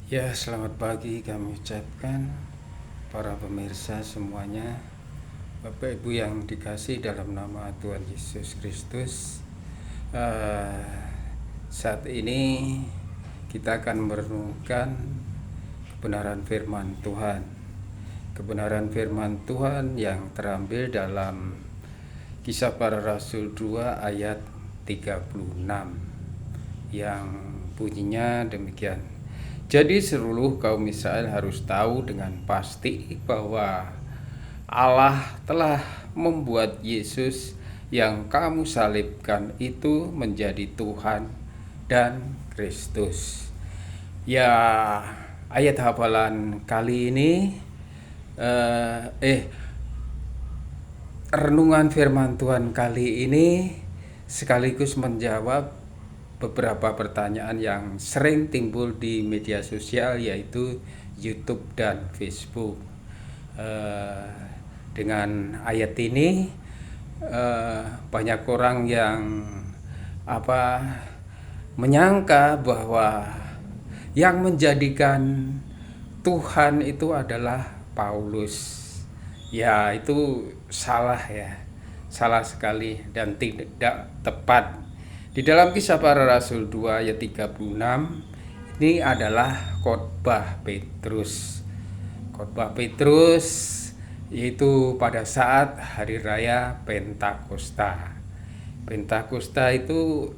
Ya, selamat pagi kami ucapkan para pemirsa semuanya, Bapak Ibu yang dikasih dalam nama Tuhan Yesus Kristus. Eh, Saat ini kita akan merenungkan kebenaran firman Tuhan. Kebenaran firman Tuhan yang terambil dalam Kisah Para Rasul 2 ayat 36 yang bunyinya demikian. Jadi seluruh kaum Israel harus tahu dengan pasti bahwa Allah telah membuat Yesus yang kamu salibkan itu menjadi Tuhan dan Kristus. Ya, ayat hafalan kali ini renungan firman Tuhan kali ini sekaligus menjawab beberapa pertanyaan yang sering timbul di media sosial, yaitu YouTube dan Facebook. Dengan ayat ini banyak orang yang menyangka bahwa yang menjadikan Tuhan itu adalah Paulus. Ya, itu salah ya. Salah sekali dan tidak tepat. Di dalam Kisah Para Rasul 2 ayat 36 ini adalah khotbah Petrus. Khotbah Petrus yaitu pada saat hari raya Pentakosta. Pentakosta itu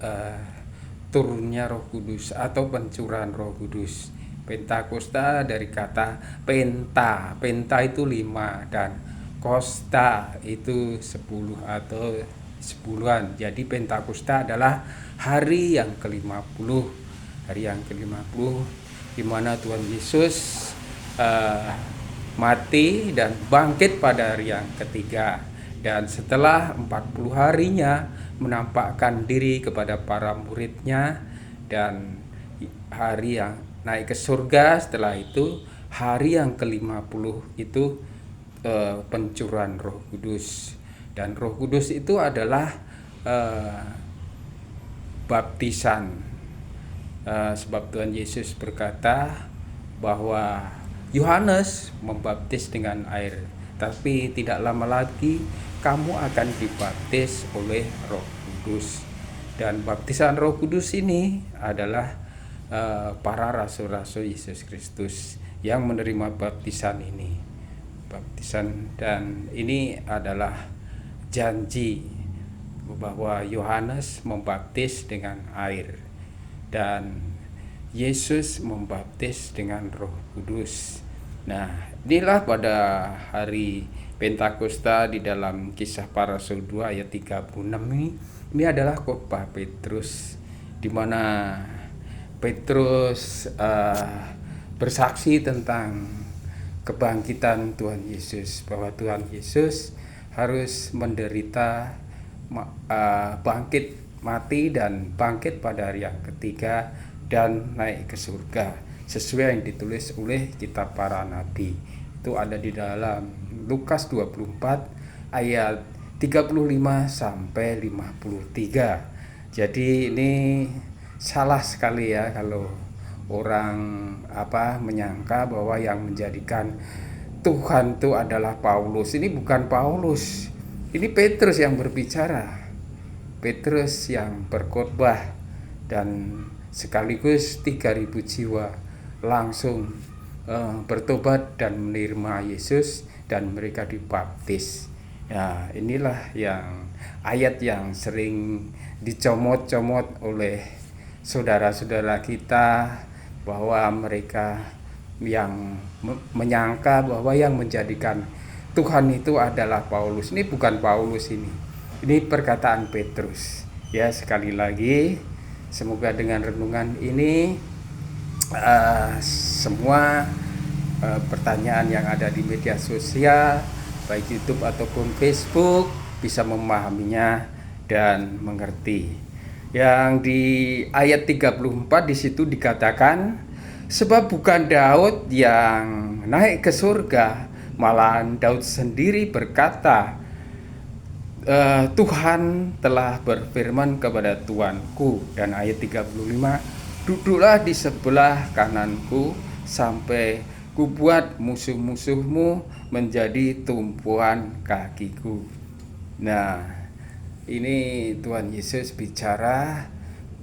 turunnya Roh Kudus atau pencurahan Roh Kudus. Pentakosta dari kata penta. Penta itu 5 dan kosta itu 10 atau sepuluhan. Jadi Pentakosta adalah hari yang ke-50. Hari yang ke-50 di mana Tuhan Yesus mati dan bangkit pada hari yang ketiga. Dan setelah 40 harinya menampakkan diri kepada para muridnya, dan hari yang naik ke surga. Setelah itu hari yang ke-50 itu pencurahan Roh Kudus. Dan Roh Kudus itu adalah baptisan. Sebab Tuhan Yesus berkata bahwa Yohanes membaptis dengan air, tapi tidak lama lagi kamu akan dibaptis oleh Roh Kudus. Dan baptisan Roh Kudus ini adalah para rasul-rasul Yesus Kristus yang menerima baptisan ini. Baptisan, dan ini adalah janji bahwa Yohanes membaptis dengan air dan Yesus membaptis dengan Roh Kudus. Nah, inilah pada hari Pentakosta di dalam Kisah Para Rasul 2 ayat 36 ini adalah khotbah Petrus, di mana Petrus bersaksi tentang kebangkitan Tuhan Yesus, bahwa Tuhan Yesus harus menderita, bangkit, mati dan bangkit pada hari yang ketiga dan naik ke surga sesuai yang ditulis oleh kitab para nabi. Itu ada di dalam Lukas 24 ayat 35 sampai 53. Jadi ini salah sekali ya kalau orang menyangka bahwa yang menjadikan Tuhan itu adalah Paulus. Ini bukan Paulus. Ini Petrus yang berbicara. Petrus yang berkhotbah, dan sekaligus 3.000 jiwa langsung bertobat dan menerima Yesus dan mereka dibaptis. Ya, inilah yang ayat yang sering dicomot-comot oleh saudara-saudara kita, bahwa mereka yang menyangka bahwa yang menjadikan Tuhan itu adalah Paulus. Ini bukan Paulus ini. Ini perkataan Petrus. Ya, sekali lagi semoga dengan renungan ini semua pertanyaan yang ada di media sosial, baik YouTube ataupun Facebook, bisa memahaminya dan mengerti. Yang di ayat 34 di situ dikatakan, sebab bukan Daud yang naik ke surga, malahan Daud sendiri berkata, Tuhan telah berfirman kepada Tuanku. Dan ayat 35, duduklah di sebelah kananku sampai kubuat musuh-musuhmu menjadi tumpuan kakiku. Nah, ini Tuhan Yesus bicara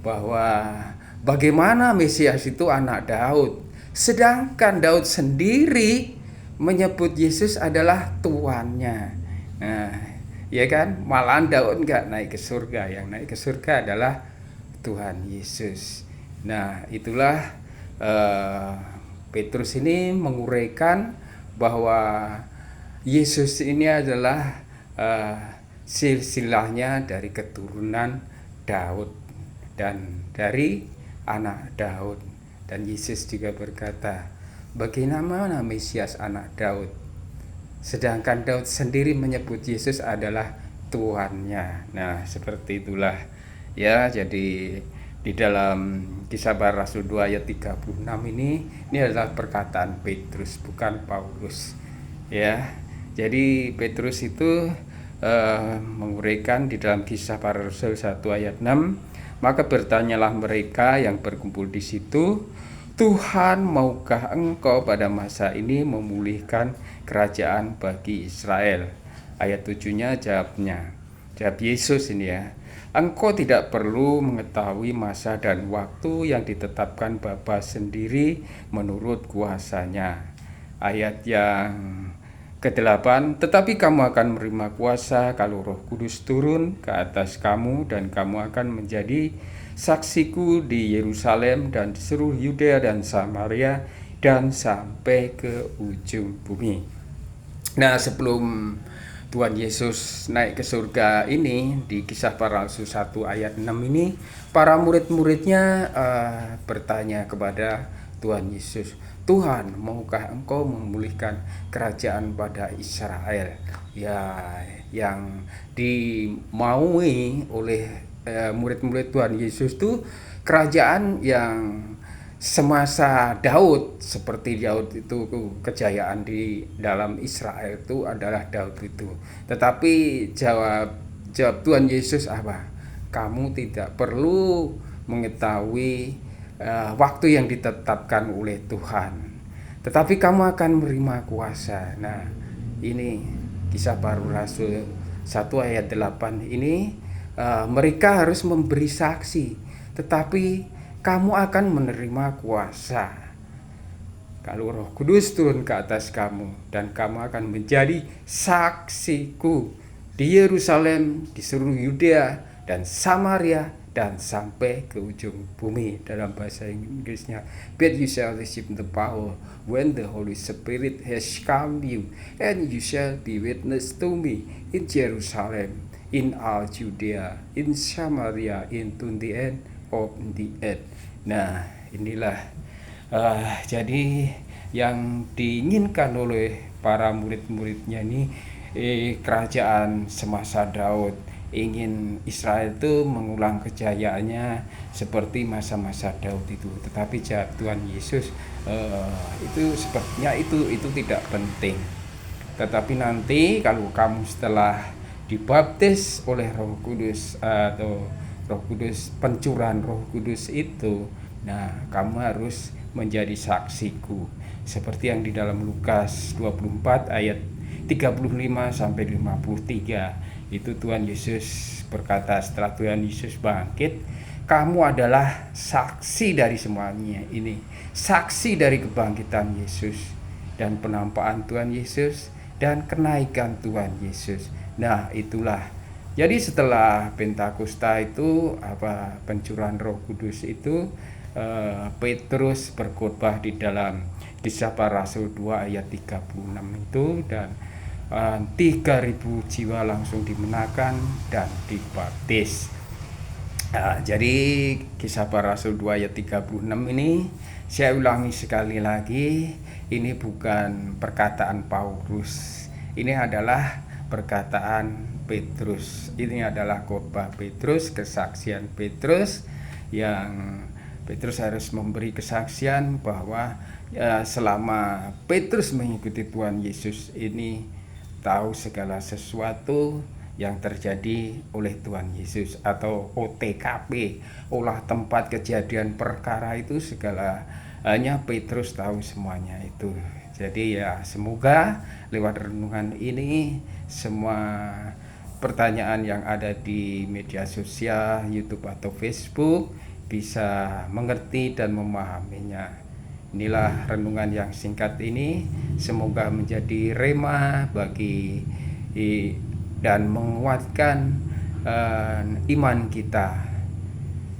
bahwa bagaimana Mesias itu anak Daud, sedangkan Daud sendiri menyebut Yesus adalah tuannya. Nah, ya kan, malahan Daud nggak naik ke surga, yang naik ke surga adalah Tuhan Yesus. Nah, itulah Petrus ini menguraikan bahwa Yesus ini adalah silsilahnya dari keturunan Daud dan dari anak Daud. Dan Yesus juga berkata, bagaimana Mesias anak Daud, sedangkan Daud sendiri menyebut Yesus adalah Tuhannya. Nah, seperti itulah ya. Jadi di dalam Kisah Para Rasul 2 ayat 36 ini adalah perkataan Petrus, bukan Paulus ya. Jadi Petrus itu menguraikan di dalam Kisah Para Rasul 1 ayat 6, maka bertanyalah mereka yang berkumpul di situ, Tuhan, maukah engkau pada masa ini memulihkan kerajaan bagi Israel? Ayat 7-nya jawab Yesus ini ya, engkau tidak perlu mengetahui masa dan waktu yang ditetapkan Bapa sendiri menurut kuasanya. Ayat yang ke-8, tetapi kamu akan menerima kuasa kalau Roh Kudus turun ke atas kamu, dan kamu akan menjadi saksiku di Yerusalem dan di seluruh Yudea dan Samaria dan sampai ke ujung bumi. Nah, sebelum Tuhan Yesus naik ke surga ini, di Kisah Para Rasul 1 ayat 6 ini, para murid-muridnya bertanya kepada Tuhan Yesus, Tuhan, maukah engkau memulihkan kerajaan pada Israel? Ya, yang dimaui oleh murid-murid Tuhan Yesus itu kerajaan yang semasa Daud, seperti Daud itu kejayaan di dalam Israel itu adalah Daud itu. Tetapi jawab Tuhan Yesus apa? Kamu tidak perlu mengetahui waktu yang ditetapkan oleh Tuhan, tetapi kamu akan menerima kuasa. Nah, ini Kisah Para Rasul 1 ayat 8 ini, mereka harus memberi saksi, tetapi kamu akan menerima kuasa kalau Roh Kudus turun ke atas kamu, dan kamu akan menjadi saksiku di Yerusalem, di seluruh Yudea dan Samaria dan sampai ke ujung bumi. Dalam bahasa Inggrisnya, but you shall receive the power when the Holy Spirit has come you, and you shall be witness to me in Jerusalem, in all Judea, in Samaria, into the end of the earth. Nah, inilah jadi yang diinginkan oleh para murid-muridnya ini, kerajaan semasa Daud. Ingin Israel itu mengulang kejayaannya seperti masa-masa Daud itu. Tetapi jawab Tuhan Yesus, itu sepertinya itu tidak penting. Tetapi nanti kalau kamu setelah dibaptis oleh Roh Kudus atau Roh Kudus, pencurahan Roh Kudus itu, nah kamu harus menjadi saksiku, seperti yang di dalam Lukas 24 ayat 35 sampai 53. Itu Tuhan Yesus berkata, setelah Tuhan Yesus bangkit, kamu adalah saksi dari semuanya ini, saksi dari kebangkitan Yesus dan penampakan Tuhan Yesus dan kenaikan Tuhan Yesus. Nah, itulah. Jadi setelah Pentakosta itu, pencurahan Roh Kudus itu, Petrus berkhotbah di dalam Kisah Para Rasul 2 ayat 36 itu, dan 3.000 jiwa langsung dimenangkan dan dibaptis. Jadi Kisah Para Rasul 2 ayat 36 ini, saya ulangi sekali lagi, ini bukan perkataan Paulus, ini adalah perkataan Petrus. Ini adalah khotbah Petrus, kesaksian Petrus, yang Petrus harus memberi kesaksian bahwa selama Petrus mengikuti Tuhan Yesus ini, tahu segala sesuatu yang terjadi oleh Tuhan Yesus, atau OTKP, olah tempat kejadian perkara itu, segala hanya Petrus tahu semuanya itu. Jadi ya semoga lewat renungan ini semua pertanyaan yang ada di media sosial, YouTube atau Facebook bisa mengerti dan memahaminya. Inilah renungan yang singkat ini, semoga menjadi rema bagi dan menguatkan iman kita.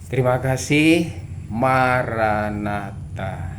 Terima kasih. Maranatha.